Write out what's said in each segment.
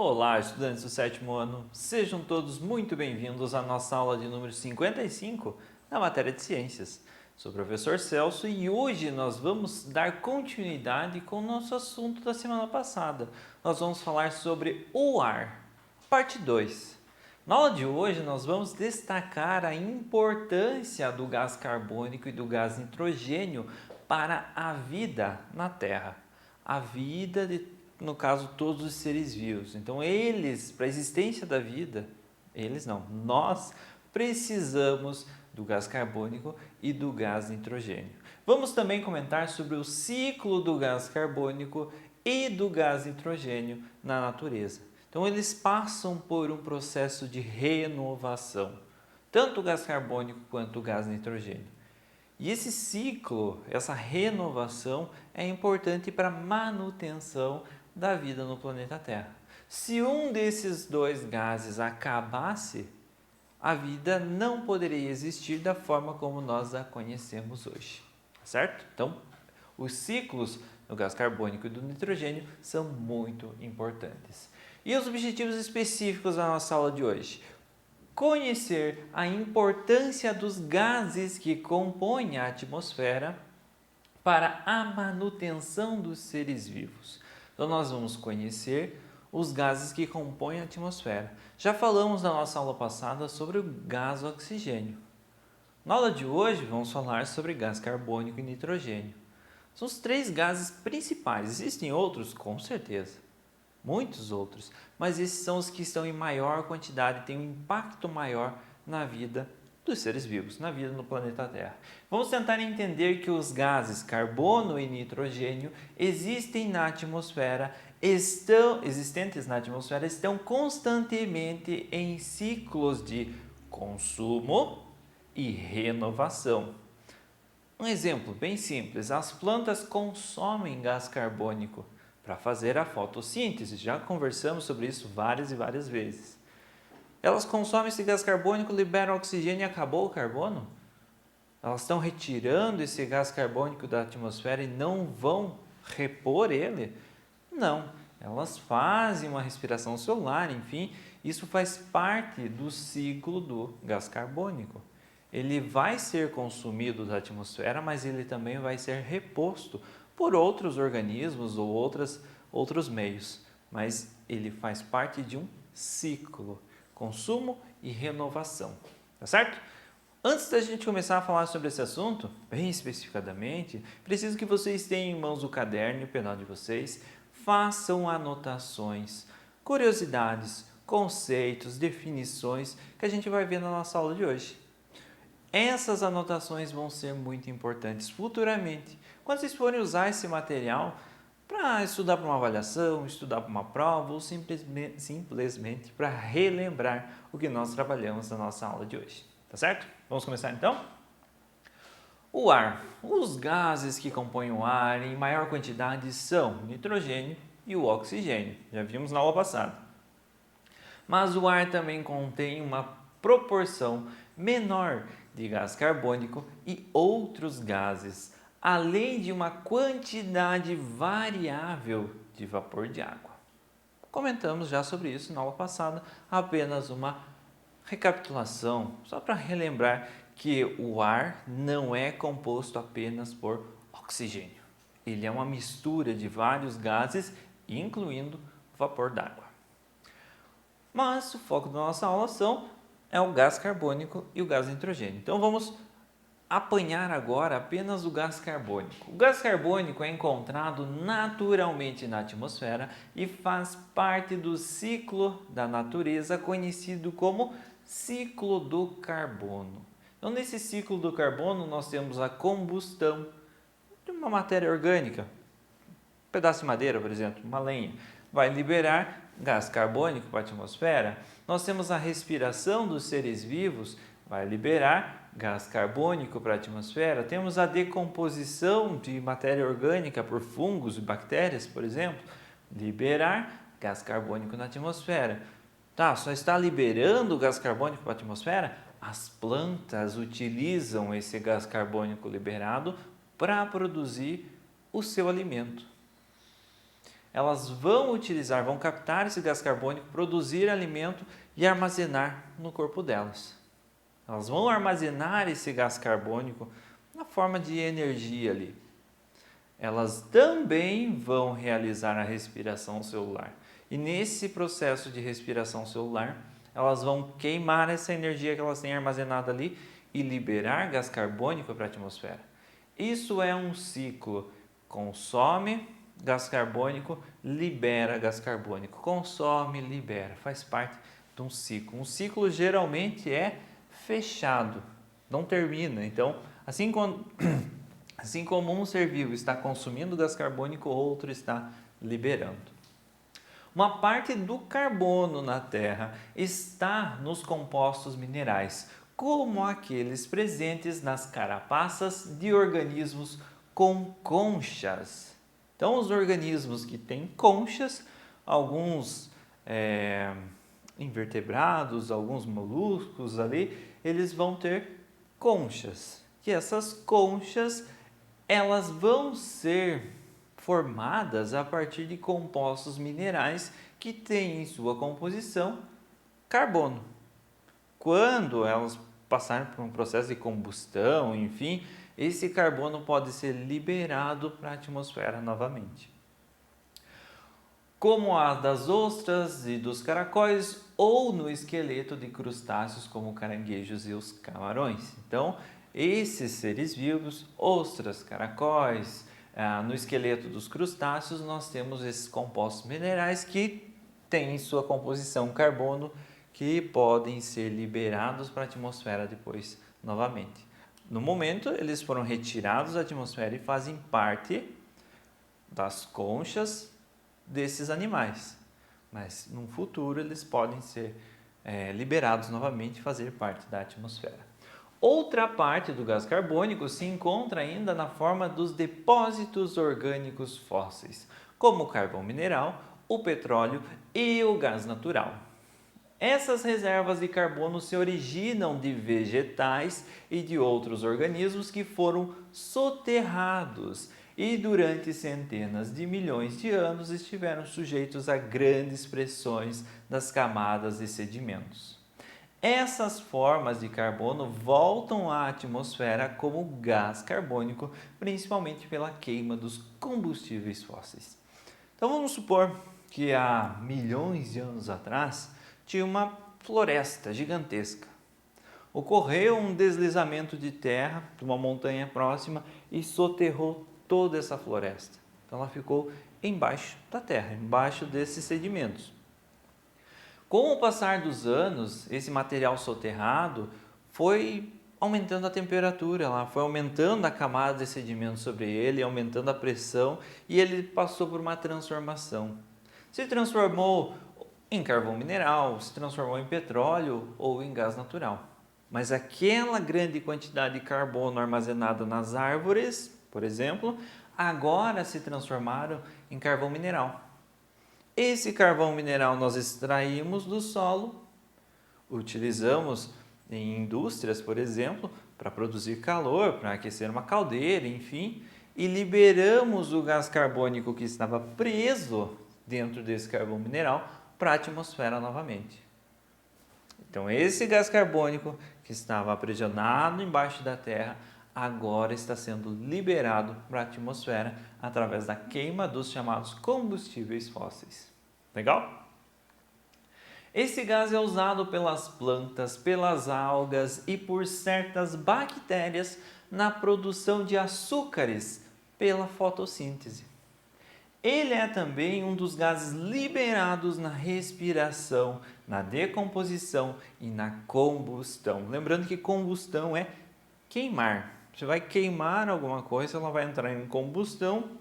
Olá, estudantes do sétimo ano, sejam todos muito bem-vindos à nossa aula de número 55 na matéria de Ciências. Sou o professor Celso e hoje nós vamos dar continuidade com o nosso assunto da semana passada. Nós vamos falar sobre o ar, parte 2. Na aula de hoje nós vamos destacar a importância do gás carbônico e do gás nitrogênio para a vida na Terra. A vida no caso, todos os seres vivos. Então, para a existência da vida, nós precisamos do gás carbônico e do gás nitrogênio. Vamos também comentar sobre o ciclo do gás carbônico e do gás nitrogênio na natureza. Então, eles passam por um processo de renovação, tanto o gás carbônico quanto o gás nitrogênio. E esse ciclo, essa renovação, é importante para a manutenção da vida no planeta Terra. Se um desses dois gases acabasse, a vida não poderia existir da forma como nós a conhecemos hoje, certo? Então, os ciclos do gás carbônico e do nitrogênio são muito importantes. E os objetivos específicos da nossa aula de hoje? Conhecer a importância dos gases que compõem a atmosfera para a manutenção dos seres vivos. Então, nós vamos conhecer os gases que compõem a atmosfera. Já falamos na nossa aula passada sobre o gás oxigênio. Na aula de hoje, vamos falar sobre gás carbônico e nitrogênio. São os três gases principais. Existem outros? Com certeza. Muitos outros. Mas esses são os que estão em maior quantidade, têm um impacto maior na vida dos seres vivos, na vida no planeta Terra. Vamos tentar entender que os gases carbono e nitrogênio existentes na atmosfera estão constantemente em ciclos de consumo e renovação. Um exemplo bem simples, as plantas consomem gás carbônico para fazer a fotossíntese. Já conversamos sobre isso várias e várias vezes. Elas consomem esse gás carbônico, liberam oxigênio e acabou o carbono? Elas estão retirando esse gás carbônico da atmosfera e não vão repor ele? Não, elas fazem uma respiração celular, enfim, isso faz parte do ciclo do gás carbônico. Ele vai ser consumido da atmosfera, mas ele também vai ser reposto por outros organismos ou outros meios. Mas ele faz parte de um ciclo. Consumo e renovação, tá certo? Antes da gente começar a falar sobre esse assunto, bem especificadamente, preciso que vocês tenham em mãos o caderno e o penal de vocês, façam anotações, curiosidades, conceitos, definições que a gente vai ver na nossa aula de hoje. Essas anotações vão ser muito importantes futuramente, quando vocês forem usar esse material para estudar para uma avaliação, estudar para uma prova ou simplesmente para relembrar o que nós trabalhamos na nossa aula de hoje. Tá certo? Vamos começar então? O ar. Os gases que compõem o ar em maior quantidade são o nitrogênio e o oxigênio. Já vimos na aula passada. Mas o ar também contém uma proporção menor de gás carbônico e outros gases, além de uma quantidade variável de vapor de água. Comentamos já sobre isso na aula passada, apenas uma recapitulação, só para relembrar que o ar não é composto apenas por oxigênio. Ele é uma mistura de vários gases, incluindo vapor d'água. Mas o foco da nossa aula é o gás carbônico e o gás nitrogênio. Então vamos apanhar agora apenas o gás carbônico. O gás carbônico é encontrado naturalmente na atmosfera e faz parte do ciclo da natureza conhecido como ciclo do carbono. Então, nesse ciclo do carbono, nós temos a combustão de uma matéria orgânica, um pedaço de madeira, por exemplo, uma lenha, vai liberar gás carbônico para a atmosfera. Nós temos a respiração dos seres vivos, vai liberar gás carbônico para a atmosfera. Temos a decomposição de matéria orgânica por fungos e bactérias, por exemplo, liberar gás carbônico na atmosfera. Tá, só está liberando gás carbônico para a atmosfera? As plantas utilizam esse gás carbônico liberado para produzir o seu alimento. elas vão utilizar, vão captar esse gás carbônico, produzir alimento e armazenar no corpo delas. Elas vão armazenar esse gás carbônico na forma de energia ali. Elas também vão realizar a respiração celular. E nesse processo de respiração celular, elas vão queimar essa energia que elas têm armazenada ali e liberar gás carbônico para a atmosfera. Isso é um ciclo. Consome gás carbônico, libera gás carbônico. Consome, libera. Faz parte de um ciclo. Um ciclo geralmente é fechado, não termina. Então, assim como um ser vivo está consumindo gás carbônico, outro está liberando. Uma parte do carbono na Terra está nos compostos minerais, como aqueles presentes nas carapaças de organismos com conchas. Então, os organismos que têm conchas, alguns invertebrados, alguns moluscos ali, eles vão ter conchas. E essas conchas, elas vão ser formadas a partir de compostos minerais que têm em sua composição carbono. Quando elas passarem por um processo de combustão, enfim, esse carbono pode ser liberado para a atmosfera novamente. Como a das ostras e dos caracóis, ou no esqueleto de crustáceos como caranguejos e os camarões. Então, esses seres vivos, ostras, caracóis, no esqueleto dos crustáceos, nós temos esses compostos minerais que têm em sua composição carbono, que podem ser liberados para a atmosfera depois novamente. No momento, eles foram retirados da atmosfera e fazem parte das conchas desses animais. Mas no futuro eles podem ser liberados novamente e fazer parte da atmosfera. Outra parte do gás carbônico se encontra ainda na forma dos depósitos orgânicos fósseis, como o carvão mineral, o petróleo e o gás natural. Essas reservas de carbono se originam de vegetais e de outros organismos que foram soterrados e durante centenas de milhões de anos estiveram sujeitos a grandes pressões das camadas de sedimentos. Essas formas de carbono voltam à atmosfera como gás carbônico, principalmente pela queima dos combustíveis fósseis. Então vamos supor que há milhões de anos atrás tinha uma floresta gigantesca. Ocorreu um deslizamento de terra de uma montanha próxima e soterrou toda essa floresta. Então ela ficou embaixo da terra, embaixo desses sedimentos. Com o passar dos anos, esse material soterrado foi aumentando a temperatura, lá foi aumentando a camada de sedimento sobre ele, aumentando a pressão e ele passou por uma transformação. Se transformou em carvão mineral, se transformou em petróleo ou em gás natural. Mas aquela grande quantidade de carbono armazenada nas árvores, por exemplo, agora se transformaram em carvão mineral. Esse carvão mineral nós extraímos do solo, utilizamos em indústrias, por exemplo, para produzir calor, para aquecer uma caldeira, enfim, e liberamos o gás carbônico que estava preso dentro desse carvão mineral para a atmosfera novamente. Então, esse gás carbônico que estava aprisionado embaixo da terra agora está sendo liberado para a atmosfera através da queima dos chamados combustíveis fósseis. Legal? Esse gás é usado pelas plantas, pelas algas e por certas bactérias na produção de açúcares pela fotossíntese. Ele é também um dos gases liberados na respiração, na decomposição e na combustão. Lembrando que combustão é queimar. Você vai queimar alguma coisa, ela vai entrar em combustão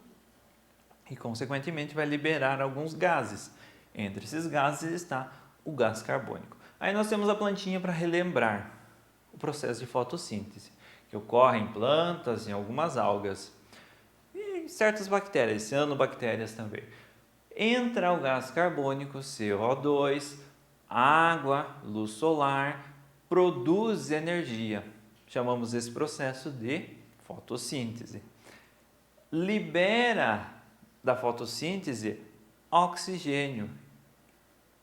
e, consequentemente, vai liberar alguns gases. Entre esses gases está o gás carbônico. Aí nós temos a plantinha para relembrar o processo de fotossíntese, que ocorre em plantas, em algumas algas e em certas bactérias, cianobactérias também. Entra o gás carbônico, CO2, água, luz solar, produz energia. Chamamos esse processo de fotossíntese. Libera da fotossíntese oxigênio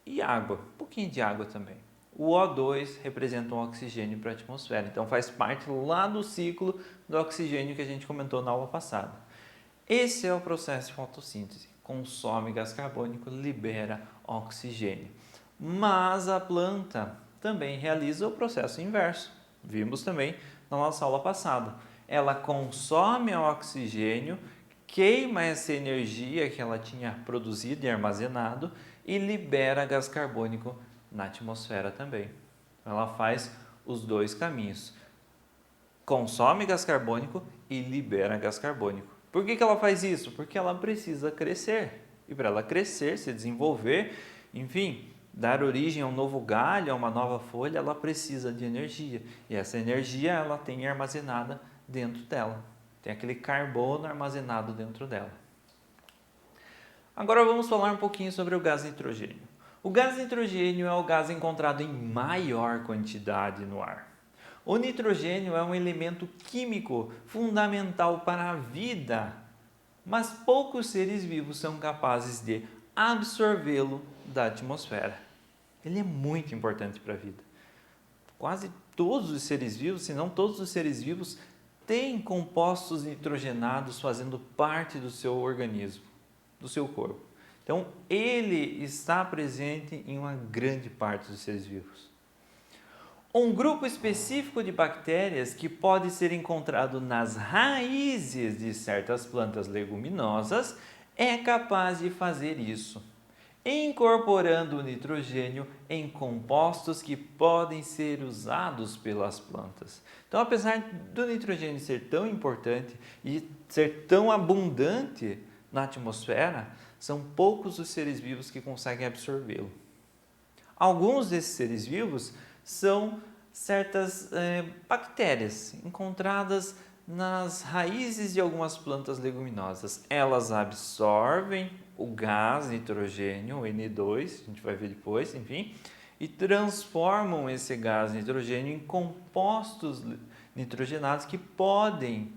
e água, um pouquinho de água também. O O2 representa um oxigênio para a atmosfera, então faz parte lá do ciclo do oxigênio que a gente comentou na aula passada. Esse é o processo de fotossíntese, consome gás carbônico, libera oxigênio. Mas a planta também realiza o processo inverso, vimos também na nossa aula passada. Ela consome o oxigênio, queima essa energia que ela tinha produzido e armazenado e libera gás carbônico na atmosfera também. Ela faz os dois caminhos. Consome gás carbônico e libera gás carbônico. Por que ela faz isso? Porque ela precisa crescer. E para ela crescer, se desenvolver, enfim, dar origem a um novo galho, a uma nova folha, ela precisa de energia. E essa energia ela tem armazenada dentro dela. Tem aquele carbono armazenado dentro dela. Agora vamos falar um pouquinho sobre o gás nitrogênio. O gás nitrogênio é o gás encontrado em maior quantidade no ar. O nitrogênio é um elemento químico fundamental para a vida, mas poucos seres vivos são capazes de absorvê-lo da atmosfera. Ele é muito importante para a vida. Quase todos os seres vivos, se não todos os seres vivos, têm compostos nitrogenados fazendo parte do seu organismo, do seu corpo. Então, ele está presente em uma grande parte dos seres vivos. Um grupo específico de bactérias que pode ser encontrado nas raízes de certas plantas leguminosas é capaz de fazer isso, incorporando o nitrogênio em compostos que podem ser usados pelas plantas. Então, apesar do nitrogênio ser tão importante e ser tão abundante na atmosfera, são poucos os seres vivos que conseguem absorvê-lo. Alguns desses seres vivos são certas bactérias encontradas nas raízes de algumas plantas leguminosas. Elas absorvem o gás nitrogênio, o N2, a gente vai ver depois, enfim, e transformam esse gás nitrogênio em compostos nitrogenados que podem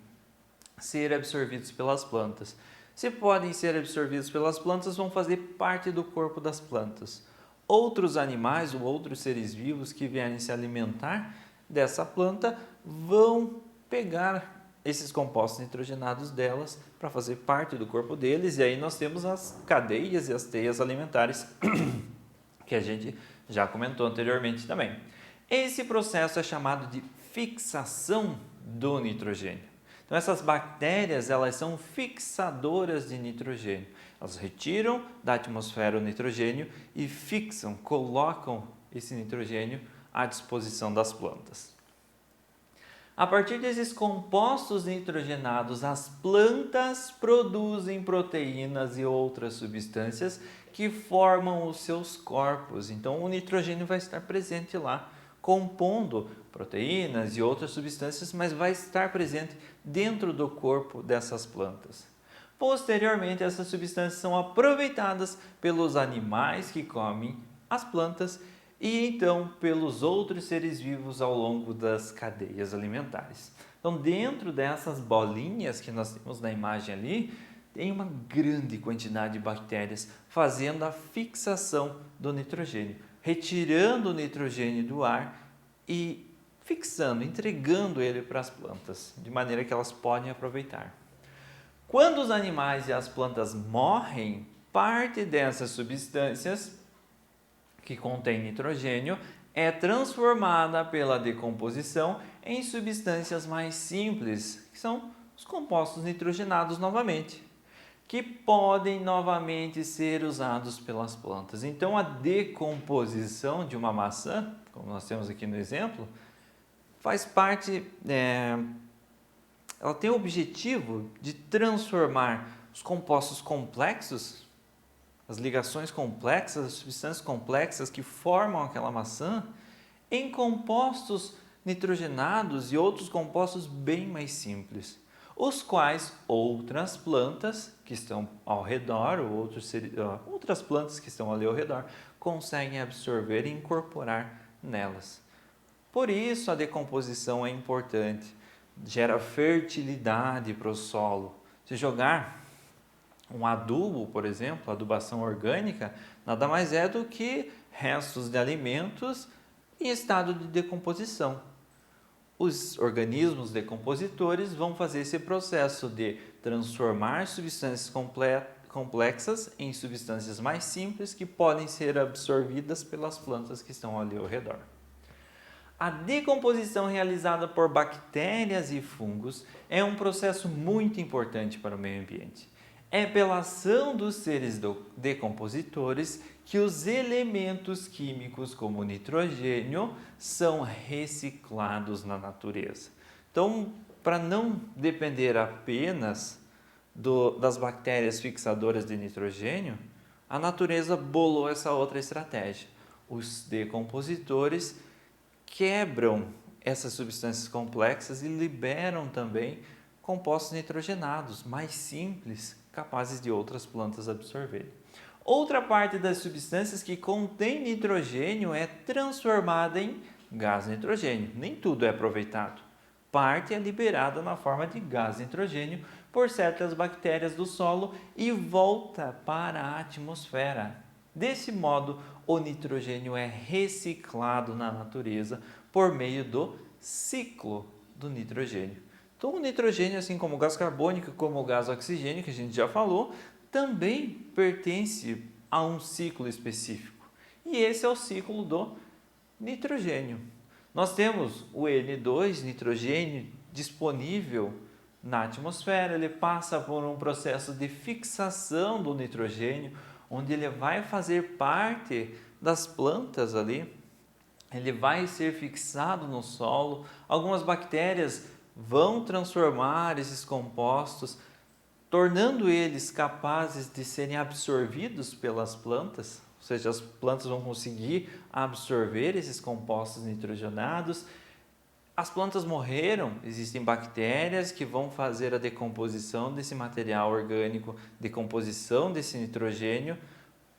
ser absorvidos pelas plantas. Se podem ser absorvidos pelas plantas, vão fazer parte do corpo das plantas. Outros animais ou outros seres vivos que vierem se alimentar dessa planta vão pegar esses compostos nitrogenados delas para fazer parte do corpo deles, e aí nós temos as cadeias e as teias alimentares que a gente já comentou anteriormente também. Esse processo é chamado de fixação do nitrogênio. Então, essas bactérias, elas são fixadoras de nitrogênio. Elas retiram da atmosfera o nitrogênio e fixam, colocam esse nitrogênio à disposição das plantas. A partir desses compostos nitrogenados, as plantas produzem proteínas e outras substâncias que formam os seus corpos. Então, o nitrogênio vai estar presente lá, compondo proteínas e outras substâncias, mas vai estar presente dentro do corpo dessas plantas. Posteriormente, essas substâncias são aproveitadas pelos animais que comem as plantas e então pelos outros seres vivos ao longo das cadeias alimentares. Então, dentro dessas bolinhas que nós temos na imagem ali, tem uma grande quantidade de bactérias fazendo a fixação do nitrogênio, retirando o nitrogênio do ar e fixando, entregando ele para as plantas, de maneira que elas podem aproveitar. Quando os animais e as plantas morrem, parte dessas substâncias que contém nitrogênio é transformada pela decomposição em substâncias mais simples, que são os compostos nitrogenados novamente, que podem novamente ser usados pelas plantas. Então, a decomposição de uma maçã, como nós temos aqui no exemplo, faz parte, ela tem o objetivo de transformar os compostos complexos, as ligações complexas, as substâncias complexas que formam aquela maçã, em compostos nitrogenados e outros compostos bem mais simples, os quais outras plantas que estão ao redor, ou outras plantas que estão ali ao redor, conseguem absorver e incorporar nelas. Por isso a decomposição é importante, gera fertilidade para o solo. Se jogar Um adubo, por exemplo, adubação orgânica, nada mais é do que restos de alimentos em estado de decomposição. Os organismos decompositores vão fazer esse processo de transformar substâncias complexas em substâncias mais simples que podem ser absorvidas pelas plantas que estão ali ao redor. A decomposição realizada por bactérias e fungos é um processo muito importante para o meio ambiente. É pela ação dos seres decompositores que os elementos químicos como o nitrogênio são reciclados na natureza. Então, para não depender apenas das bactérias fixadoras de nitrogênio, a natureza bolou essa outra estratégia. Os decompositores quebram essas substâncias complexas e liberam também compostos nitrogenados, mais simples, capazes de outras plantas absorverem. Outra parte das substâncias que contém nitrogênio é transformada em gás nitrogênio. Nem tudo é aproveitado. Parte é liberada na forma de gás nitrogênio por certas bactérias do solo e volta para a atmosfera. Desse modo, o nitrogênio é reciclado na natureza por meio do ciclo do nitrogênio. Então, o nitrogênio, assim como o gás carbônico, como o gás oxigênio, que a gente já falou, também pertence a um ciclo específico. E esse é o ciclo do nitrogênio. Nós temos o N2, nitrogênio, disponível na atmosfera, ele passa por um processo de fixação do nitrogênio, onde ele vai fazer parte das plantas ali, ele vai ser fixado no solo, algumas bactérias vão transformar esses compostos, tornando eles capazes de serem absorvidos pelas plantas, ou seja, as plantas vão conseguir absorver esses compostos nitrogenados. As plantas morreram, existem bactérias que vão fazer a decomposição desse material orgânico, decomposição desse nitrogênio,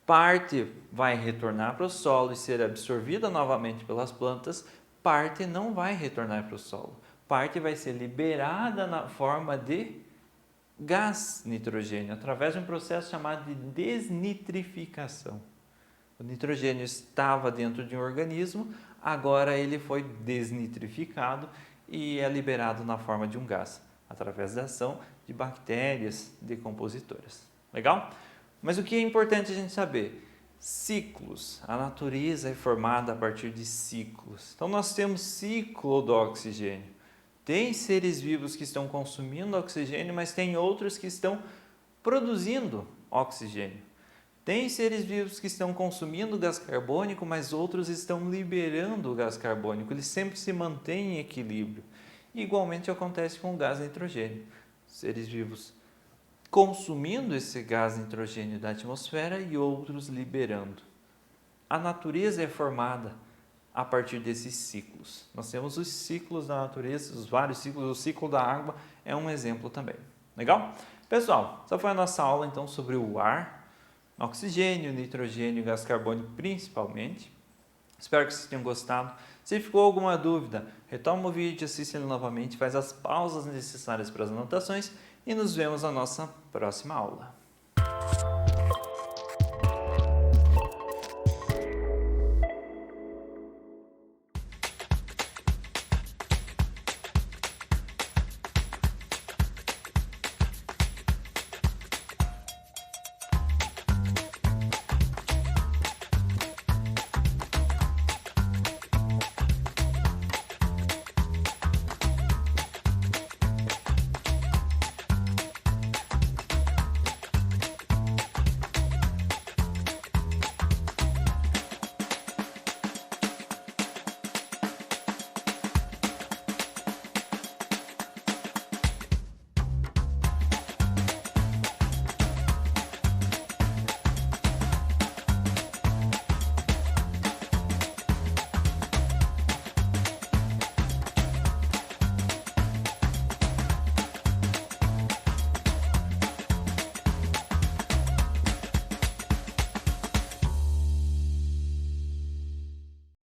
parte vai retornar para o solo e ser absorvida novamente pelas plantas, parte não vai retornar para o solo, parte vai ser liberada na forma de gás nitrogênio, através de um processo chamado de desnitrificação. O nitrogênio estava dentro de um organismo, agora ele foi desnitrificado e é liberado na forma de um gás, através da ação de bactérias decompositoras. Legal? Mas o que é importante a gente saber? Ciclos. A natureza é formada a partir de ciclos. Então nós temos ciclo do oxigênio. Tem seres vivos que estão consumindo oxigênio, mas tem outros que estão produzindo oxigênio. Tem seres vivos que estão consumindo gás carbônico, mas outros estão liberando o gás carbônico. Eles sempre se mantêm em equilíbrio. Igualmente acontece com o gás nitrogênio. Seres vivos consumindo esse gás nitrogênio da atmosfera e outros liberando. A natureza é formada a partir desses ciclos. Nós temos os ciclos da natureza, os vários ciclos, o ciclo da água é um exemplo também. Legal? Pessoal, essa foi a nossa aula então sobre o ar, oxigênio, nitrogênio e gás carbônico principalmente. Espero que vocês tenham gostado. Se ficou alguma dúvida, retoma o vídeo, assista ele novamente, faz as pausas necessárias para as anotações e nos vemos na nossa próxima aula.